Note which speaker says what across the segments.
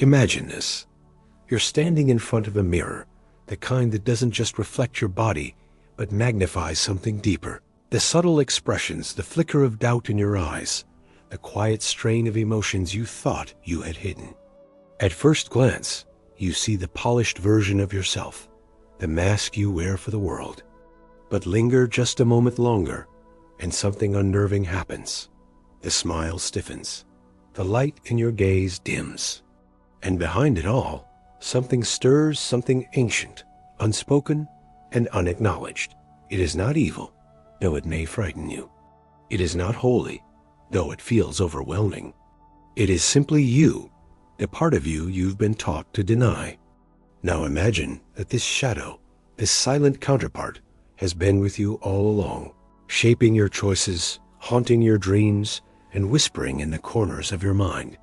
Speaker 1: Imagine this. You're standing in front of a mirror, the kind that doesn't just reflect your body, but magnifies something deeper. The subtle expressions, the flicker of doubt in your eyes, the quiet strain of emotions you thought you had hidden. At first glance, you see the polished version of yourself, the mask you wear for the world. But linger just a moment longer, and something unnerving happens. The smile stiffens. The light in your gaze dims. And behind it all, something stirs, something ancient, unspoken, and unacknowledged. It is not evil, though it may frighten you. It is not holy, though it feels overwhelming. It is simply you, the part of you you've been taught to deny. Now imagine that this shadow, this silent counterpart, has been with you all along, shaping your choices, haunting your dreams, and whispering in the corners of your mind.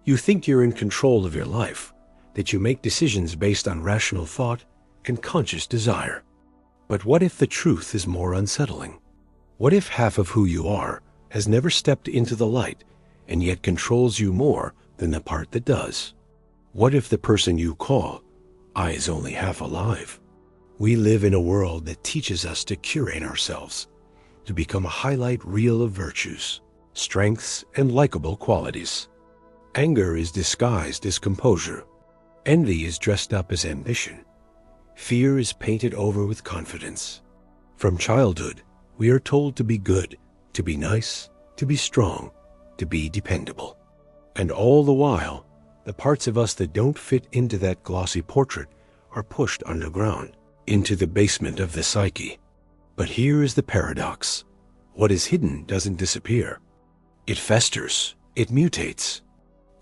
Speaker 1: You think you're in control of your life, that you make decisions based on rational thought and conscious desire. But what if the truth is more unsettling? What if half of who you are has never stepped into the light and yet controls you more than the part that does? What if the person you call I is only half alive? We live in a world that teaches us to curate ourselves, to become a highlight reel of virtues, strengths, and likable qualities. Anger is disguised as composure. Envy is dressed up as ambition. Fear is painted over with confidence. From childhood, we are told to be good, to be nice, to be strong, to be dependable. And all the while, the parts of us that don't fit into that glossy portrait are pushed underground, into the basement of the psyche. But here is the paradox. What is hidden doesn't disappear. It festers, it mutates.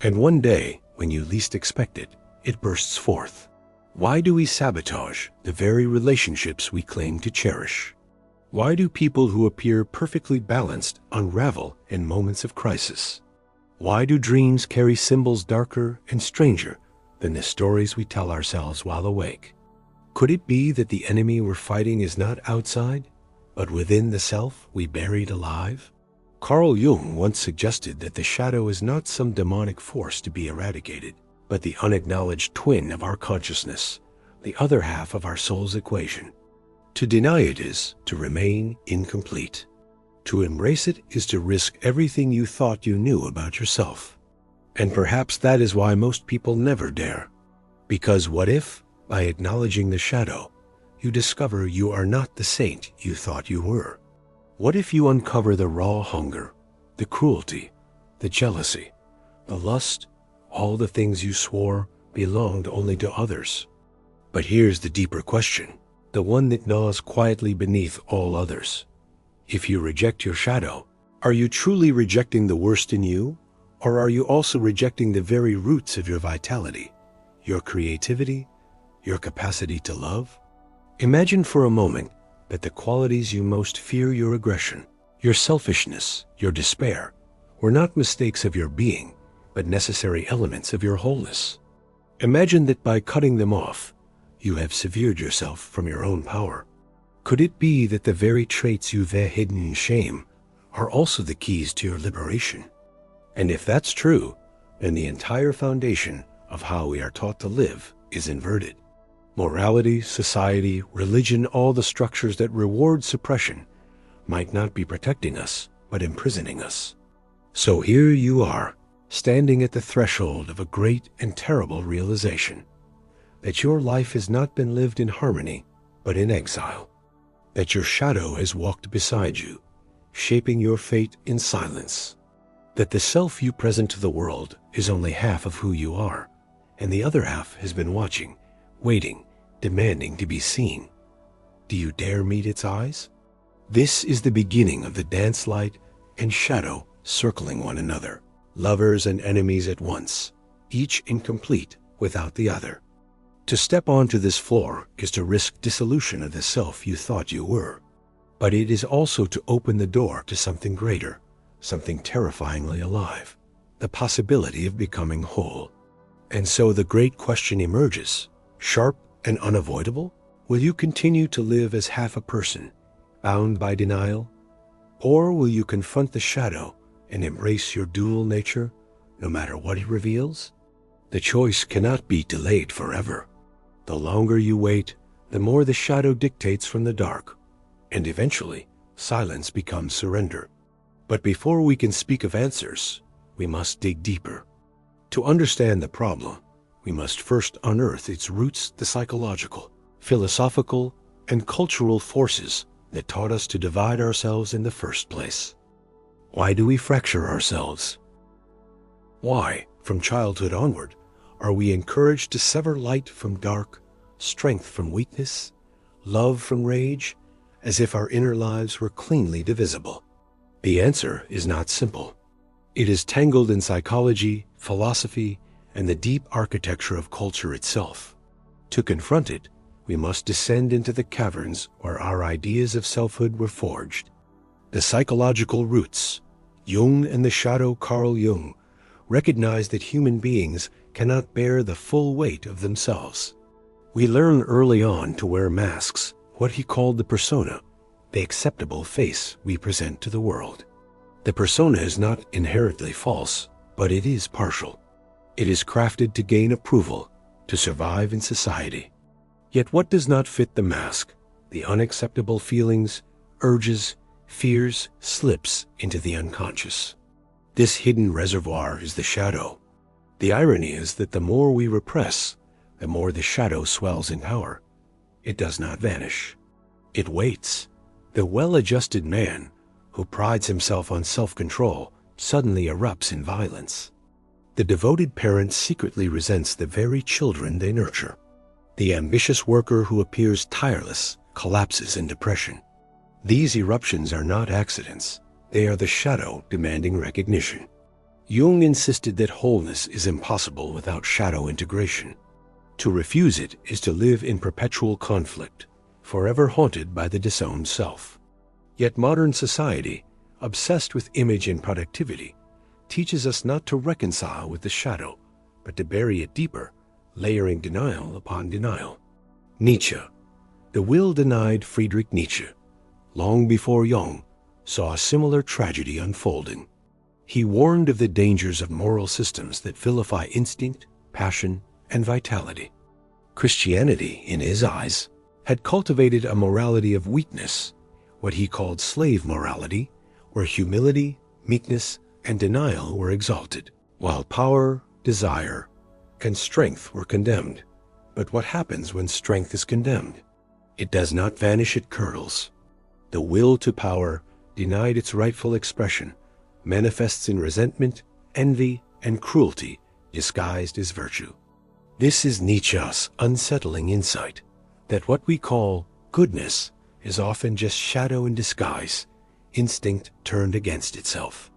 Speaker 1: And one day, when you least expect it, it bursts forth. Why do we sabotage the very relationships we claim to cherish? Why do people who appear perfectly balanced unravel in moments of crisis? Why do dreams carry symbols darker and stranger than the stories we tell ourselves while awake? Could it be that the enemy we're fighting is not outside, but within the self we buried alive? Carl Jung once suggested that the shadow is not some demonic force to be eradicated, but the unacknowledged twin of our consciousness, the other half of our soul's equation. To deny it is to remain incomplete. To embrace it is to risk everything you thought you knew about yourself. And perhaps that is why most people never dare. Because what if, by acknowledging the shadow, you discover you are not the saint you thought you were? What if you uncover the raw hunger, the cruelty, the jealousy, the lust, all the things you swore belonged only to others? But here's the deeper question, the one that gnaws quietly beneath all others. If you reject your shadow, are you truly rejecting the worst in you, or are you also rejecting the very roots of your vitality, your creativity, your capacity to love? Imagine for a moment that the qualities you most fear, your aggression, your selfishness, your despair, were not mistakes of your being, but necessary elements of your wholeness. Imagine that by cutting them off, you have severed yourself from your own power. Could it be that the very traits you've hidden in shame are also the keys to your liberation? And if that's true, then the entire foundation of how we are taught to live is inverted. Morality, society, religion, all the structures that reward suppression might not be protecting us, but imprisoning us. So here you are, standing at the threshold of a great and terrible realization, that your life has not been lived in harmony, but in exile, that your shadow has walked beside you, shaping your fate in silence, that the self you present to the world is only half of who you are, and the other half has been watching, waiting, demanding to be seen. Do you dare meet its eyes? This is the beginning of the dance light and shadow circling one another, lovers and enemies at once, each incomplete without the other. To step onto this floor is to risk dissolution of the self you thought you were, but it is also to open the door to something greater, something terrifyingly alive, the possibility of becoming whole. And so the great question emerges, sharp and unavoidable. Will you continue to live as half a person, bound by denial? Or will you confront the shadow and embrace your dual nature, no matter what it reveals? The choice cannot be delayed forever. The longer you wait, the more the shadow dictates from the dark, and eventually, silence becomes surrender. But before we can speak of answers, we must dig deeper. To understand the problem, we must first unearth its roots, the psychological, philosophical, and cultural forces that taught us to divide ourselves in the first place. Why do we fracture ourselves? Why, from childhood onward, are we encouraged to sever light from dark, strength from weakness, love from rage, as if our inner lives were cleanly divisible? The answer is not simple. It is tangled in psychology, philosophy, and the deep architecture of culture itself. To confront it, we must descend into the caverns where our ideas of selfhood were forged. The psychological roots. Jung and the shadow Carl Jung recognized that human beings cannot bear the full weight of themselves. We learn early on to wear masks, what he called the persona, the acceptable face we present to the world. The persona is not inherently false, but it is partial. It is crafted to gain approval, to survive in society. Yet what does not fit the mask, the unacceptable feelings, urges, fears, slips into the unconscious. This hidden reservoir is the shadow. The irony is that the more we repress, the more the shadow swells in power. It does not vanish. It waits. The well-adjusted man, who prides himself on self-control, suddenly erupts in violence. The devoted parent secretly resents the very children they nurture. The ambitious worker who appears tireless collapses in depression. These eruptions are not accidents. They are the shadow demanding recognition. Jung insisted that wholeness is impossible without shadow integration. To refuse it is to live in perpetual conflict, forever haunted by the disowned self. Yet modern society, obsessed with image and productivity, teaches us not to reconcile with the shadow, but to bury it deeper, layering denial upon denial. Nietzsche. The will denied Friedrich Nietzsche, long before Jung, saw a similar tragedy unfolding. He warned of the dangers of moral systems that vilify instinct, passion, and vitality. Christianity, in his eyes, had cultivated a morality of weakness, what he called slave morality, where humility, meekness, and denial were exalted, while power, desire, and strength were condemned. But what happens when strength is condemned? It does not vanish, it curdles. The will to power, denied its rightful expression, manifests in resentment, envy, and cruelty disguised as virtue. This is Nietzsche's unsettling insight, that what we call goodness is often just shadow in disguise, instinct turned against itself.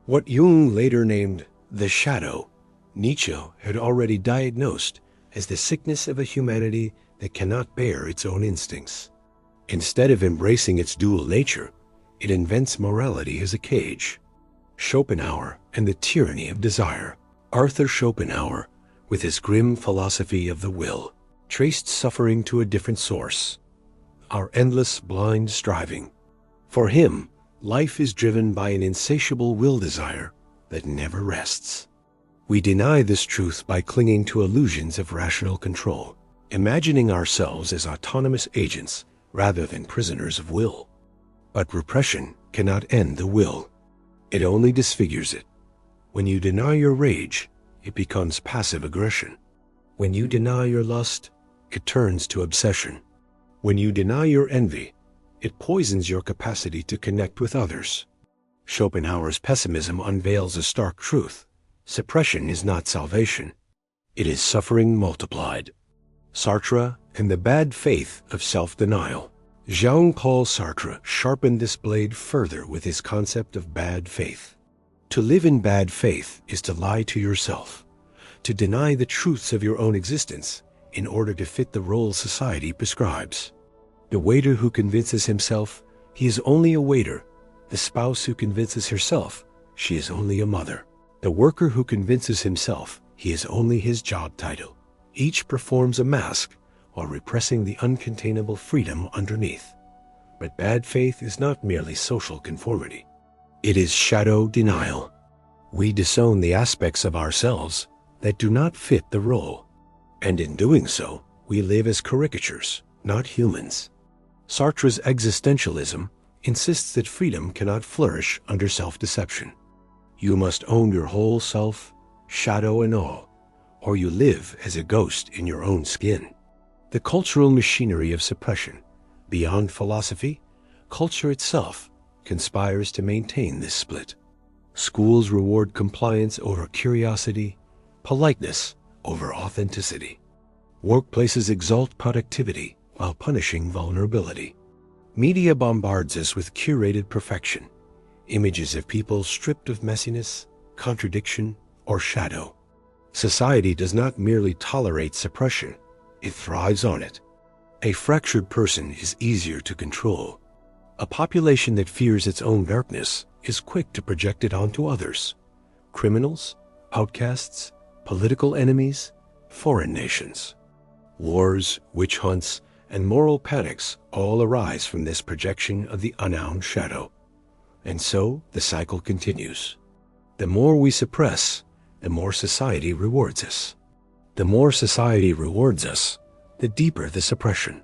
Speaker 1: What Jung later named the shadow, Nietzsche had already diagnosed as the sickness of a humanity that cannot bear its own instincts. Instead of embracing its dual nature, it invents morality as a cage. Schopenhauer and the tyranny of desire. Arthur Schopenhauer, with his grim philosophy of the will, traced suffering to a different source, our endless blind striving. For him, life is driven by an insatiable will desire that never rests. We deny this truth by clinging to illusions of rational control, imagining ourselves as autonomous agents rather than prisoners of will. But repression cannot end the will. It only disfigures it. When you deny your rage, it becomes passive aggression. When you deny your lust, it turns to obsession. When you deny your envy, it poisons your capacity to connect with others. Schopenhauer's pessimism unveils a stark truth. Suppression is not salvation. It is suffering multiplied. Sartre and the bad faith of self-denial. Jean-Paul Sartre sharpened this blade further with his concept of bad faith. To live in bad faith is to lie to yourself, to deny the truths of your own existence in order to fit the role society prescribes. The waiter who convinces himself he is only a waiter, the spouse who convinces herself she is only a mother, the worker who convinces himself he is only his job title. Each performs a mask while repressing the uncontainable freedom underneath. But bad faith is not merely social conformity. It is shadow denial. We disown the aspects of ourselves that do not fit the role. And in doing so, we live as caricatures, not humans. Sartre's existentialism insists that freedom cannot flourish under self-deception. You must own your whole self, shadow and all, or you live as a ghost in your own skin. The cultural machinery of suppression, beyond philosophy, culture itself, conspires to maintain this split. Schools reward compliance over curiosity, politeness over authenticity. Workplaces exalt productivity while punishing vulnerability. Media bombards us with curated perfection, images of people stripped of messiness, contradiction, or shadow. Society does not merely tolerate suppression, it thrives on it. A fractured person is easier to control. A population that fears its own darkness is quick to project it onto others. Criminals, outcasts, political enemies, foreign nations. Wars, witch hunts, and moral panics all arise from this projection of the unowned shadow. And so the cycle continues. The more we suppress, the more society rewards us. The more society rewards us, the deeper the suppression.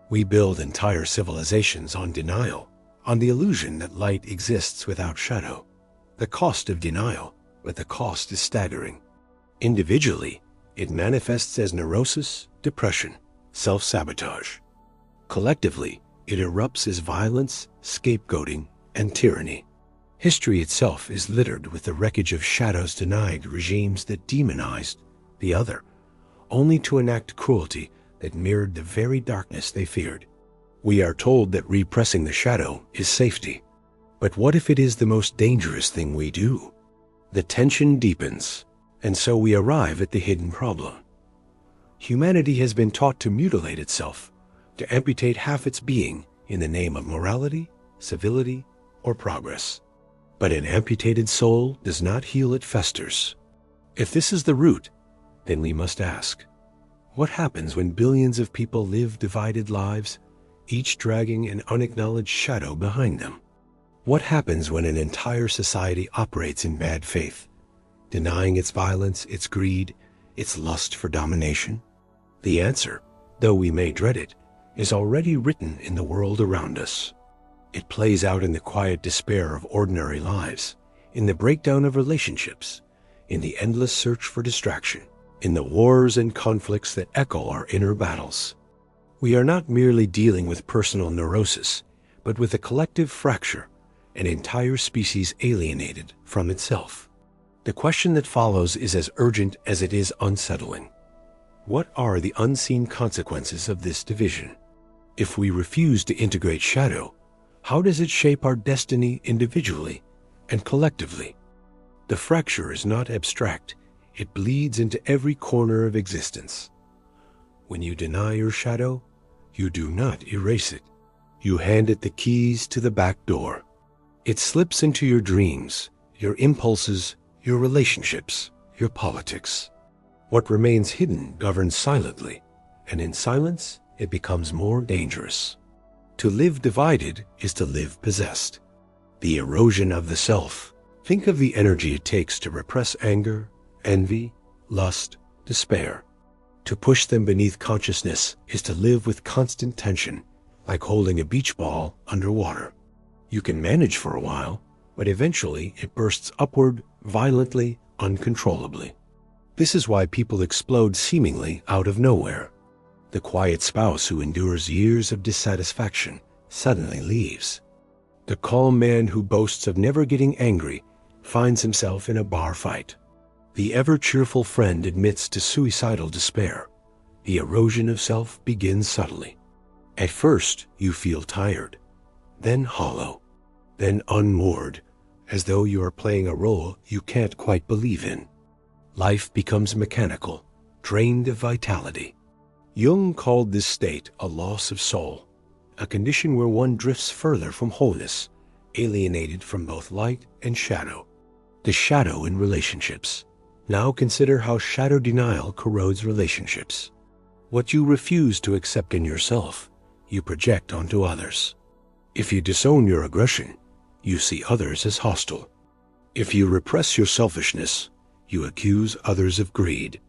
Speaker 1: We build entire civilizations on denial, on the illusion that light exists without shadow. The cost of denial, but the cost is staggering. Individually, it manifests as neurosis, depression, self-sabotage. Collectively, it erupts as violence, scapegoating, and tyranny. History itself is littered with the wreckage of shadows-denied regimes that demonized the other, only to enact cruelty that mirrored the very darkness they feared. We are told that repressing the shadow is safety. But what if it is the most dangerous thing we do? The tension deepens, and so we arrive at the hidden problem. Humanity has been taught to mutilate itself, to amputate half its being in the name of morality, civility, or progress. But an amputated soul does not heal, it festers. If this is the root, then we must ask, what happens when billions of people live divided lives, each dragging an unacknowledged shadow behind them? What happens when an entire society operates in bad faith, denying its violence, its greed, its lust for domination? The answer, though we may dread it, is already written in the world around us. It plays out in the quiet despair of ordinary lives, in the breakdown of relationships, in the endless search for distraction, in the wars and conflicts that echo our inner battles. We are not merely dealing with personal neurosis, but with a collective fracture, an entire species alienated from itself. The question that follows is as urgent as it is unsettling. What are the unseen consequences of this division? If we refuse to integrate shadow, how does it shape our destiny individually and collectively? The fracture is not abstract. It bleeds into every corner of existence. When you deny your shadow, you do not erase it. You hand it the keys to the back door. It slips into your dreams, your impulses, your relationships, your politics. What remains hidden governs silently, and in silence, it becomes more dangerous. To live divided is to live possessed. The erosion of the self. Think of the energy it takes to repress anger, envy, lust, despair. To push them beneath consciousness is to live with constant tension, like holding a beach ball underwater. You can manage for a while, but eventually it bursts upward, violently, uncontrollably. This is why people explode seemingly out of nowhere. The quiet spouse who endures years of dissatisfaction suddenly leaves. The calm man who boasts of never getting angry finds himself in a bar fight. The ever-cheerful friend admits to suicidal despair. The erosion of self begins subtly. At first, you feel tired, then hollow, then unmoored, as though you are playing a role you can't quite believe in. Life becomes mechanical, drained of vitality. Jung called this state a loss of soul, a condition where one drifts further from wholeness, alienated from both light and shadow. The shadow in relationships. Now consider how shadow denial corrodes relationships. What you refuse to accept in yourself, you project onto others. If you disown your aggression, you see others as hostile. If you repress your selfishness, you accuse others of greed.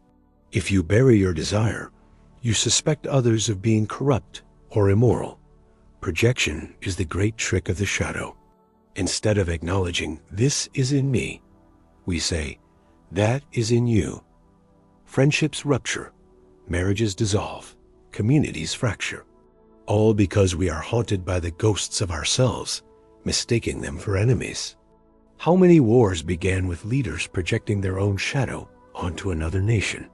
Speaker 1: If you bury your desire, you suspect others of being corrupt or immoral. Projection is the great trick of the shadow. Instead of acknowledging, "This is in me," we say, "That is in you." Friendships rupture, marriages dissolve, communities fracture, all because we are haunted by the ghosts of ourselves, mistaking them for enemies. How many wars began with leaders projecting their own shadow onto another nation?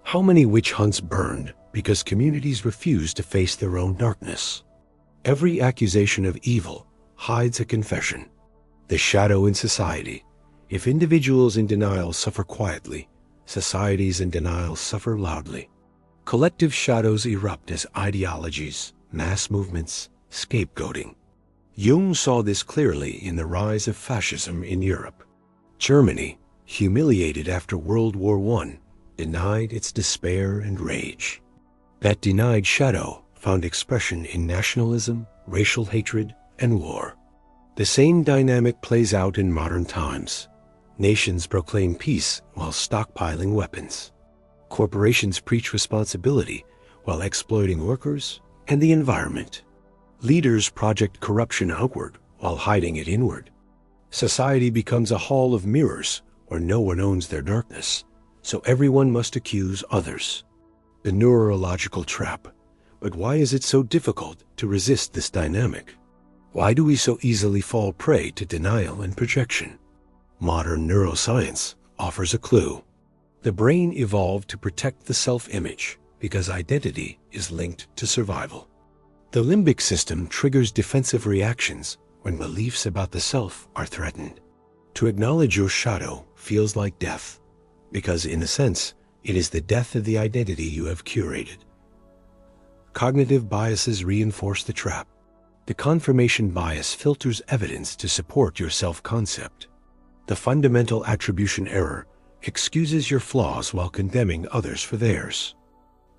Speaker 1: How many witch hunts burned because communities refused to face their own darkness? Every accusation of evil hides a confession. The shadow in society. If individuals in denial suffer quietly, societies in denial suffer loudly. Collective shadows erupt as ideologies, mass movements, scapegoating. Jung saw this clearly in the rise of fascism in Europe. Germany, humiliated after World War I, denied its despair and rage. That denied shadow found expression in nationalism, racial hatred, and war. The same dynamic plays out in modern times. Nations proclaim peace while stockpiling weapons. Corporations preach responsibility while exploiting workers and the environment. Leaders project corruption outward while hiding it inward. Society becomes a hall of mirrors where no one owns their darkness, so everyone must accuse others. The neurological trap. But why is it so difficult to resist this dynamic? Why do we so easily fall prey to denial and projection? Modern neuroscience offers a clue. The brain evolved to protect the self-image because identity is linked to survival. The limbic system triggers defensive reactions when beliefs about the self are threatened. To acknowledge your shadow feels like death, because in a sense, it is the death of the identity you have curated. Cognitive biases reinforce the trap. The confirmation bias filters evidence to support your self-concept. The fundamental attribution error excuses your flaws while condemning others for theirs.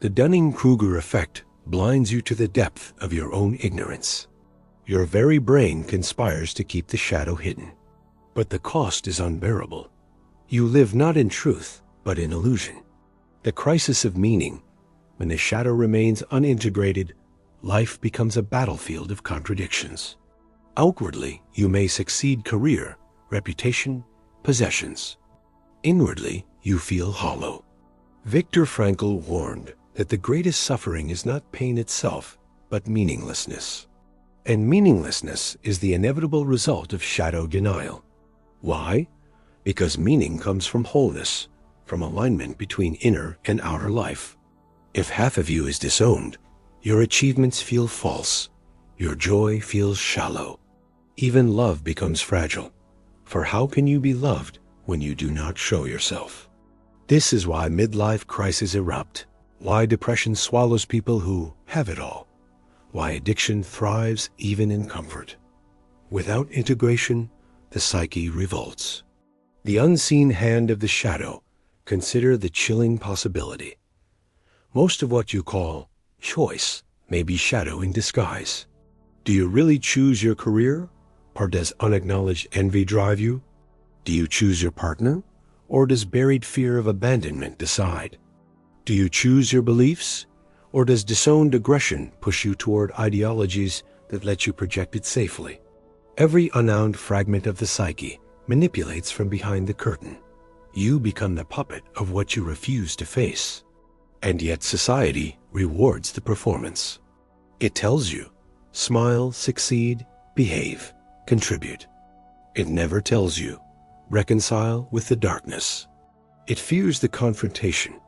Speaker 1: The Dunning-Kruger effect blinds you to the depth of your own ignorance. Your very brain conspires to keep the shadow hidden. But the cost is unbearable. You live not in truth, but in illusion. The crisis of meaning. When the shadow remains unintegrated, life becomes a battlefield of contradictions. Outwardly, you may succeed career, reputation, possessions. Inwardly, you feel hollow. Viktor Frankl warned that the greatest suffering is not pain itself, but meaninglessness. And meaninglessness is the inevitable result of shadow denial. Why? Because meaning comes from wholeness, from alignment between inner and outer life. If half of you is disowned, your achievements feel false, your joy feels shallow. Even love becomes fragile, for how can you be loved when you do not show yourself? This is why midlife crises erupt, why depression swallows people who have it all, why addiction thrives even in comfort. Without integration, the psyche revolts. The unseen hand of the shadow. Consider the chilling possibility. Most of what you call choice may be shadow in disguise. Do you really choose your career, or does unacknowledged envy drive you? Do you choose your partner, or does buried fear of abandonment decide? Do you choose your beliefs, or does disowned aggression push you toward ideologies that let you project it safely? Every unwound fragment of the psyche manipulates from behind the curtain. You become the puppet of what you refuse to face. And yet society rewards the performance. It tells you, smile, succeed, behave, contribute. It never tells you, reconcile with the darkness. It fears the confrontation,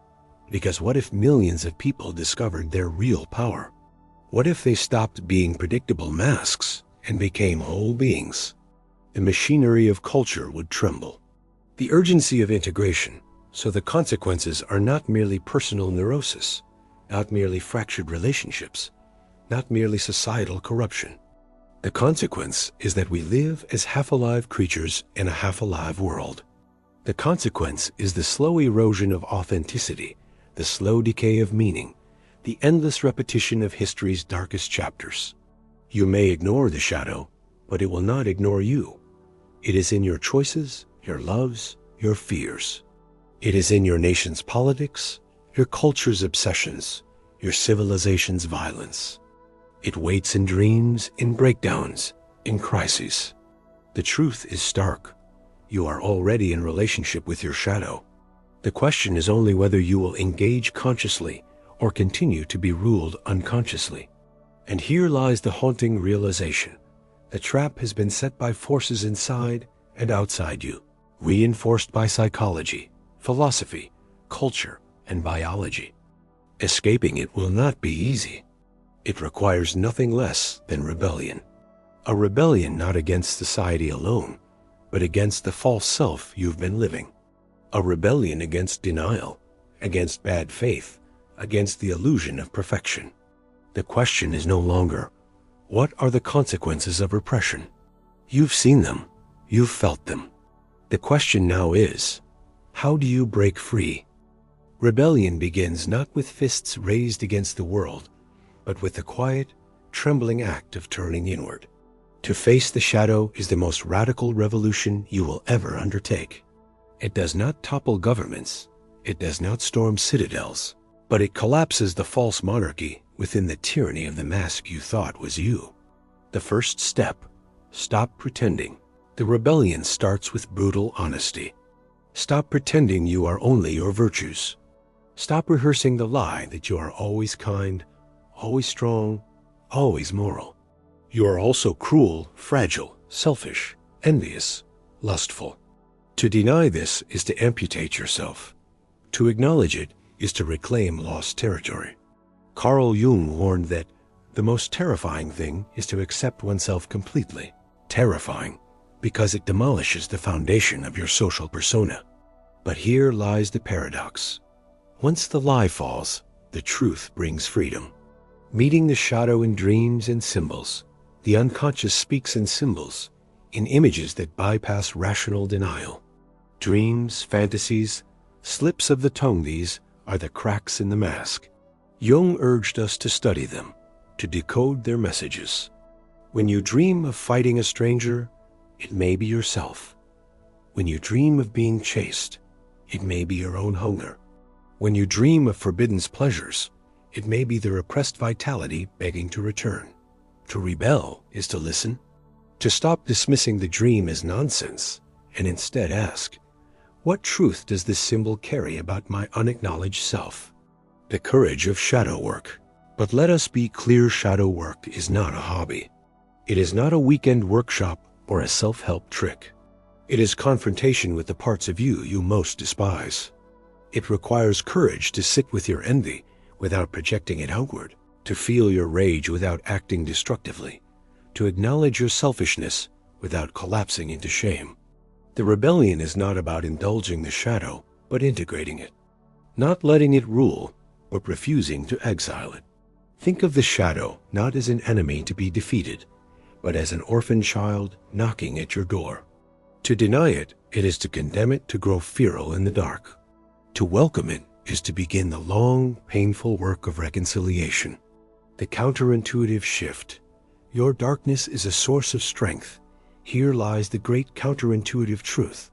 Speaker 1: because what if millions of people discovered their real power? What if they stopped being predictable masks and became whole beings? The machinery of culture would tremble. The urgency of integration, so the consequences are not merely personal neurosis, not merely fractured relationships, not merely societal corruption. The consequence is that we live as half-alive creatures in a half-alive world. The consequence is the slow erosion of authenticity, the slow decay of meaning, the endless repetition of history's darkest chapters. You may ignore the shadow, but it will not ignore you. It is in your choices, your loves, your fears. It is in your nation's politics, your culture's obsessions, your civilization's violence. It waits in dreams, in breakdowns, in crises. The truth is stark. You are already in relationship with your shadow. The question is only whether you will engage consciously or continue to be ruled unconsciously. And here lies the haunting realization. The trap has been set by forces inside and outside you, reinforced by psychology, philosophy, culture, and biology. Escaping it will not be easy. It requires nothing less than rebellion. A rebellion not against society alone, but against the false self you've been living. A rebellion against denial, against bad faith, against the illusion of perfection. The question is no longer, what are the consequences of repression? You've seen them. You've felt them. The question now is, how do you break free? Rebellion begins not with fists raised against the world, but with the quiet, trembling act of turning inward. To face the shadow is the most radical revolution you will ever undertake. It does not topple governments, it does not storm citadels, but it collapses the false monarchy within the tyranny of the mask you thought was you. The first step, stop pretending. The rebellion starts with brutal honesty. Stop pretending you are only your virtues. Stop rehearsing the lie that you are always kind, always strong, always moral. You are also cruel, fragile, selfish, envious, lustful. To deny this is to amputate yourself. To acknowledge it is to reclaim lost territory. Carl Jung warned that the most terrifying thing is to accept oneself completely. Terrifying, because it demolishes the foundation of your social persona. But here lies the paradox. Once the lie falls, the truth brings freedom. Meeting the shadow in dreams and symbols, the unconscious speaks in symbols, in images that bypass rational denial. Dreams, fantasies, slips of the tongue, these are the cracks in the mask. Jung urged us to study them, to decode their messages. When you dream of fighting a stranger, it may be yourself. When you dream of being chased, it may be your own hunger. When you dream of forbidden pleasures, it may be the repressed vitality begging to return. To rebel is to listen, to stop dismissing the dream as nonsense, and instead ask, what truth does this symbol carry about my unacknowledged self? The courage of shadow work. But let us be clear, shadow work is not a hobby. It is not a weekend workshop or a self-help trick. It is confrontation with the parts of you you most despise. It requires courage to sit with your envy without projecting it outward, to feel your rage without acting destructively, to acknowledge your selfishness without collapsing into shame. The rebellion is not about indulging the shadow, but integrating it. Not letting it rule, but refusing to exile it. Think of the shadow not as an enemy to be defeated, but as an orphan child knocking at your door. To deny it, it is to condemn it to grow feral in the dark. To welcome it is to begin the long, painful work of reconciliation. The counterintuitive shift. Your darkness is a source of strength. Here lies the great counterintuitive truth.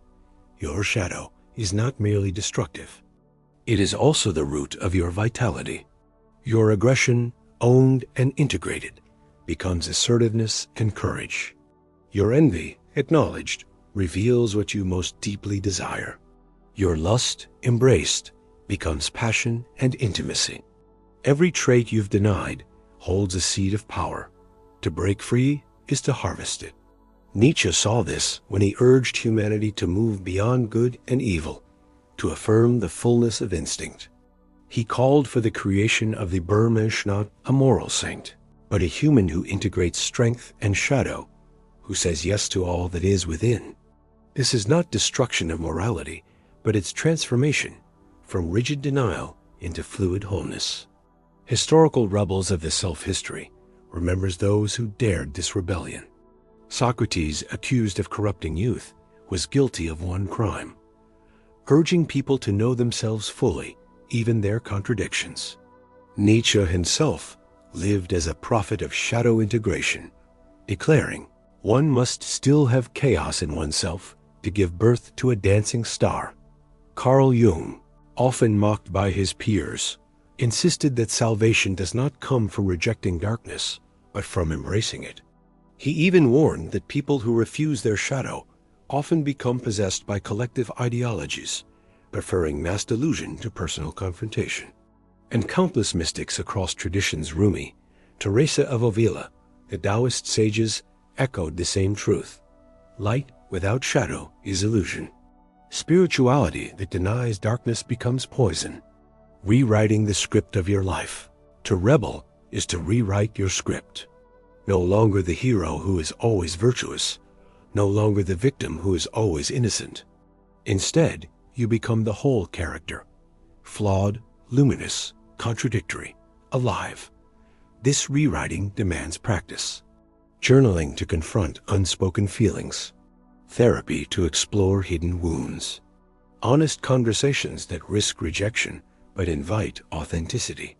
Speaker 1: Your shadow is not merely destructive. It is also the root of your vitality. Your aggression, owned and integrated, becomes assertiveness and courage. Your envy, acknowledged, reveals what you most deeply desire. Your lust, embraced, becomes passion and intimacy. Every trait you've denied holds a seed of power. To break free is to harvest it. Nietzsche saw this when he urged humanity to move beyond good and evil, to affirm the fullness of instinct. He called for the creation of the Ber-Mensch, not a moral saint, but a human who integrates strength and shadow, who says yes to all that is within. This is not destruction of morality, but its transformation from rigid denial into fluid wholeness. Historical rebels of the self-history remembers those who dared this rebellion. Socrates, accused of corrupting youth, was guilty of one crime: urging people to know themselves fully, even their contradictions. Nietzsche himself lived as a prophet of shadow integration, declaring, "One must still have chaos in oneself to give birth to a dancing star." Carl Jung, often mocked by his peers, insisted that salvation does not come from rejecting darkness, but from embracing it. He even warned that people who refuse their shadow often become possessed by collective ideologies, preferring mass delusion to personal confrontation. And countless mystics across traditions, Rumi, Teresa of Avila, the Taoist sages, echoed the same truth. Light without shadow is illusion. Spirituality that denies darkness becomes poison. Rewriting the script of your life. To rebel is to rewrite your script. No longer the hero who is always virtuous, no longer the victim who is always innocent. Instead, you become the whole character, flawed, luminous, contradictory, alive. This rewriting demands practice. Journaling to confront unspoken feelings. Therapy to explore hidden wounds. Honest conversations that risk rejection but invite authenticity.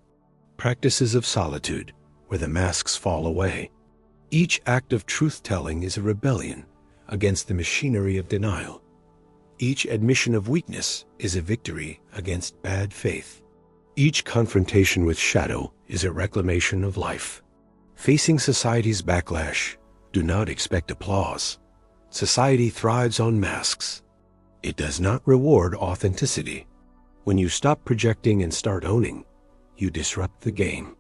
Speaker 1: Practices of solitude where the masks fall away. Each act of truth-telling is a rebellion against the machinery of denial. Each admission of weakness is a victory against bad faith. Each confrontation with shadow is a reclamation of life. Facing society's backlash, do not expect applause. Society thrives on masks. It does not reward authenticity. When you stop projecting and start owning, you disrupt the game.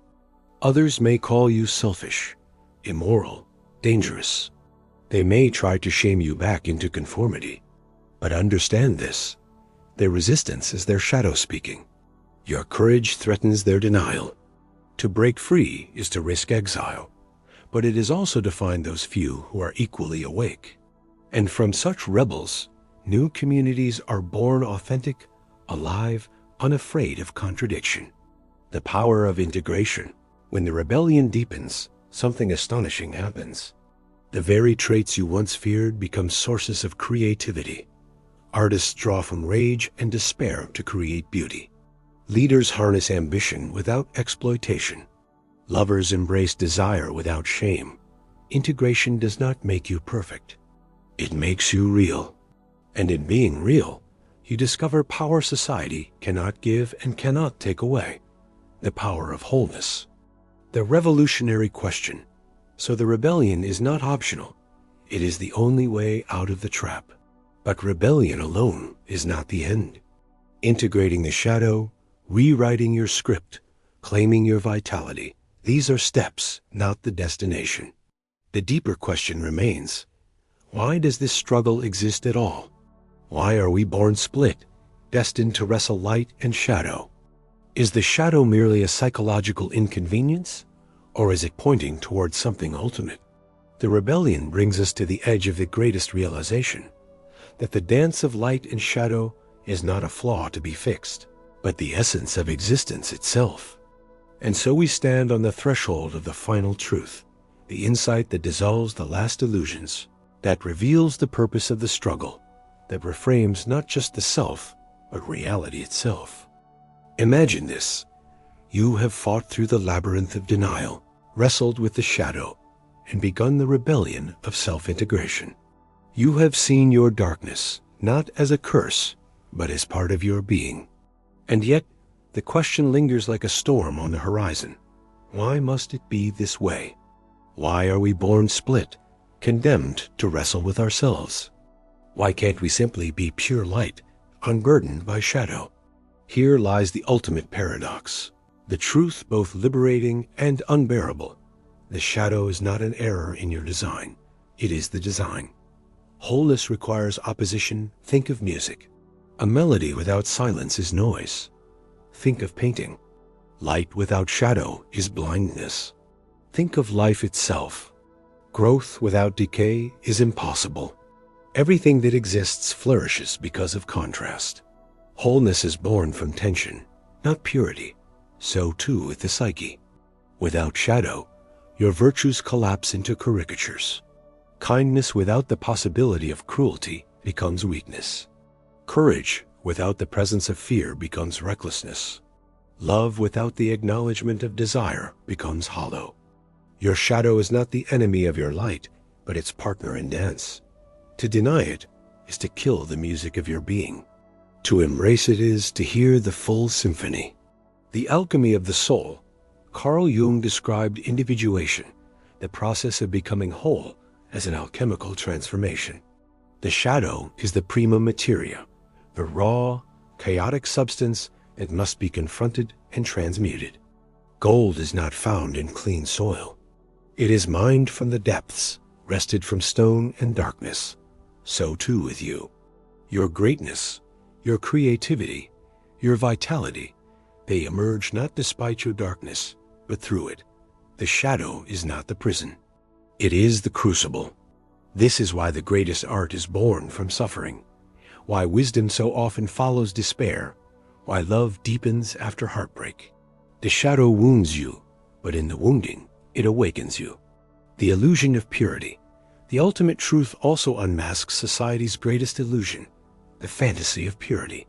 Speaker 1: Others may call you selfish, immoral, dangerous. They may try to shame you back into conformity. But understand this, their resistance is their shadow speaking. Your courage threatens their denial. To break free is to risk exile, but it is also to find those few who are equally awake. And from such rebels, new communities are born authentic, alive, unafraid of contradiction. The power of integration. When the rebellion deepens, something astonishing happens. The very traits you once feared become sources of creativity. Artists draw from rage and despair to create beauty. Leaders harness ambition without exploitation. Lovers embrace desire without shame. Integration does not make you perfect. It makes you real. And in being real, you discover power society cannot give and cannot take away. The power of wholeness. The revolutionary question. So the rebellion is not optional. It is the only way out of the trap. But rebellion alone is not the end. Integrating the shadow, rewriting your script, claiming your vitality. These are steps, not the destination. The deeper question remains, why does this struggle exist at all? Why are we born split, destined to wrestle light and shadow? Is the shadow merely a psychological inconvenience, or is it pointing towards something ultimate? The rebellion brings us to the edge of the greatest realization, that the dance of light and shadow is not a flaw to be fixed, but the essence of existence itself. And so we stand on the threshold of the final truth, the insight that dissolves the last illusions, that reveals the purpose of the struggle, that reframes not just the self, but reality itself. Imagine this. You have fought through the labyrinth of denial, wrestled with the shadow, and begun the rebellion of self-integration. You have seen your darkness, not as a curse, but as part of your being. And yet, the question lingers like a storm on the horizon. Why must it be this way? Why are we born split, condemned to wrestle with ourselves? Why can't we simply be pure light, unburdened by shadow? Here lies the ultimate paradox, the truth both liberating and unbearable. The shadow is not an error in your design. It is the design. Wholeness requires opposition. Think of music. A melody without silence is noise. Think of painting. Light without shadow is blindness. Think of life itself. Growth without decay is impossible. Everything that exists flourishes because of contrast. Wholeness is born from tension, not purity. So too with the psyche. Without shadow, your virtues collapse into caricatures. Kindness without the possibility of cruelty becomes weakness. Courage without the presence of fear becomes recklessness. Love without the acknowledgement of desire becomes hollow. Your shadow is not the enemy of your light, but its partner in dance. To deny it is to kill the music of your being. To embrace it is to hear the full symphony. The alchemy of the soul. Carl Jung described individuation, the process of becoming whole, as an alchemical transformation. The shadow is the prima materia, the raw, chaotic substance that must be confronted and transmuted. Gold is not found in clean soil. It is mined from the depths, wrested from stone and darkness. So too with you. Your greatness, your creativity, your vitality, they emerge not despite your darkness, but through it. The shadow is not the prison. It is the crucible. This is why the greatest art is born from suffering, why wisdom so often follows despair, why love deepens after heartbreak. The shadow wounds you, but in the wounding, it awakens you. The illusion of purity. The ultimate truth also unmasks society's greatest illusion, the fantasy of purity.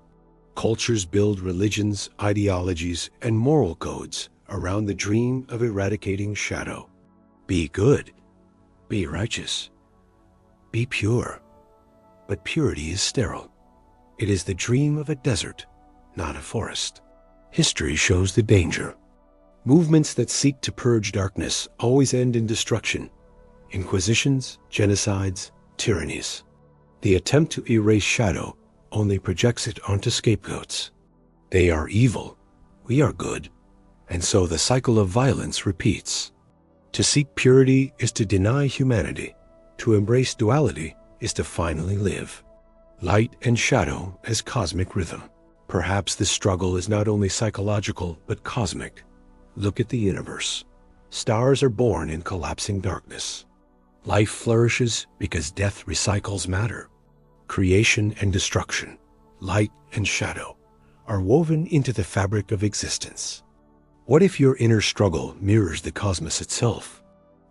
Speaker 1: Cultures build religions, ideologies, and moral codes around the dream of eradicating shadow. Be good, be righteous, be pure. But purity is sterile. It is the dream of a desert, not a forest. History shows the danger. Movements that seek to purge darkness always end in destruction. Inquisitions, genocides, tyrannies. The attempt to erase shadow only projects it onto scapegoats. They are evil, we are good, and so the cycle of violence repeats. To seek purity is to deny humanity. To embrace duality is to finally live. Light and shadow as cosmic rhythm. Perhaps this struggle is not only psychological but cosmic. Look at the universe. Stars are born in collapsing darkness. Life flourishes because death recycles matter. Creation and destruction, light and shadow, are woven into the fabric of existence. What if your inner struggle mirrors the cosmos itself?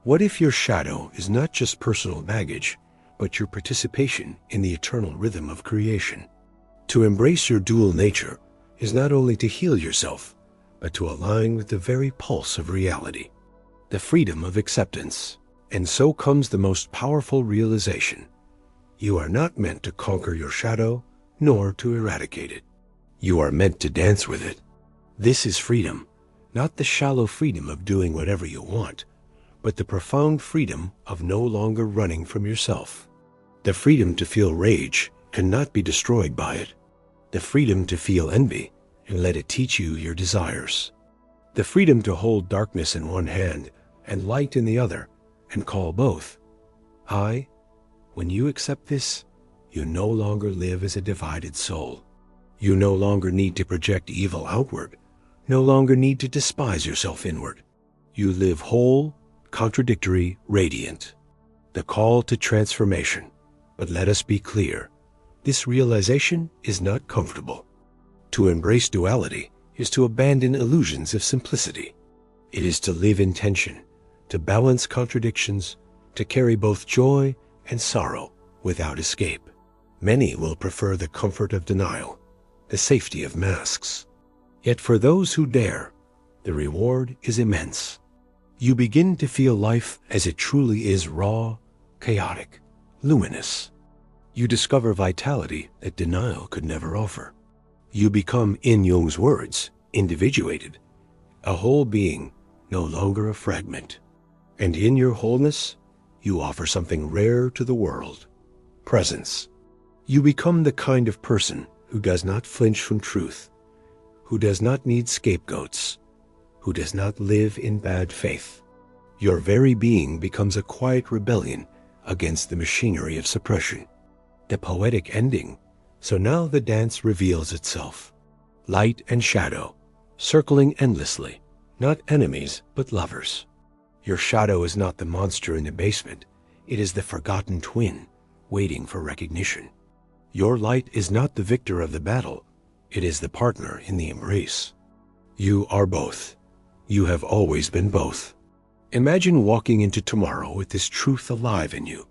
Speaker 1: What if your shadow is not just personal baggage, but your participation in the eternal rhythm of creation? To embrace your dual nature is not only to heal yourself, but to align with the very pulse of reality, the freedom of acceptance. And so comes the most powerful realization. You are not meant to conquer your shadow, nor to eradicate it. You are meant to dance with it. This is freedom, not the shallow freedom of doing whatever you want, but the profound freedom of no longer running from yourself. The freedom to feel rage cannot be destroyed by it. The freedom to feel envy and let it teach you your desires. The freedom to hold darkness in one hand and light in the other, and call both. When you accept this, you no longer live as a divided soul. You no longer need to project evil outward, no longer need to despise yourself inward. You live whole, contradictory, radiant. The call to transformation. But let us be clear, this realization is not comfortable. To embrace duality is to abandon illusions of simplicity. It is to live in tension, to balance contradictions, to carry both joy and sorrow without escape. Many will prefer the comfort of denial, the safety of masks. Yet for those who dare, the reward is immense. You begin to feel life as it truly is, raw, chaotic, luminous. You discover vitality that denial could never offer. You become, in Jung's words, individuated, a whole being, no longer a fragment. And in your wholeness, you offer something rare to the world, presence. You become the kind of person who does not flinch from truth, who does not need scapegoats, who does not live in bad faith. Your very being becomes a quiet rebellion against the machinery of suppression. The poetic ending. So now the dance reveals itself. Light and shadow, circling endlessly, not enemies, but lovers. Your shadow is not the monster in the basement. It is the forgotten twin, waiting for recognition. Your light is not the victor of the battle. It is the partner in the embrace. You are both. You have always been both. Imagine walking into tomorrow with this truth alive in you,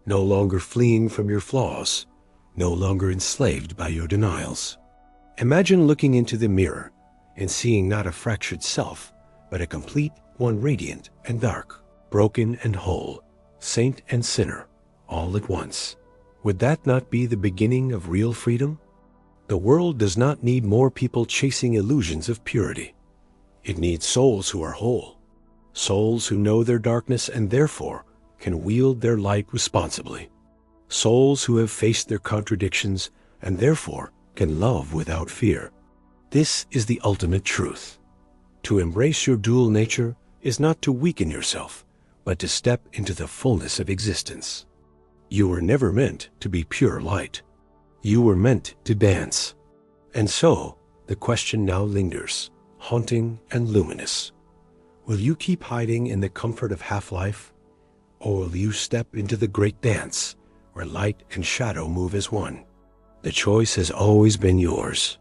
Speaker 1: no longer fleeing from your flaws, no longer enslaved by your denials. Imagine looking into the mirror and seeing not a fractured self, but a complete one, radiant and dark, broken and whole, saint and sinner, all at once. Would that not be the beginning of real freedom? The world does not need more people chasing illusions of purity. It needs souls who are whole, souls who know their darkness and therefore can wield their light responsibly, souls who have faced their contradictions and therefore can love without fear. This is the ultimate truth. To embrace your dual nature is not to weaken yourself, but to step into the fullness of existence. You were never meant to be pure light. You were meant to dance. And so, the question now lingers, haunting and luminous. Will you keep hiding in the comfort of half-life, or will you step into the great dance where light and shadow move as one? The choice has always been yours.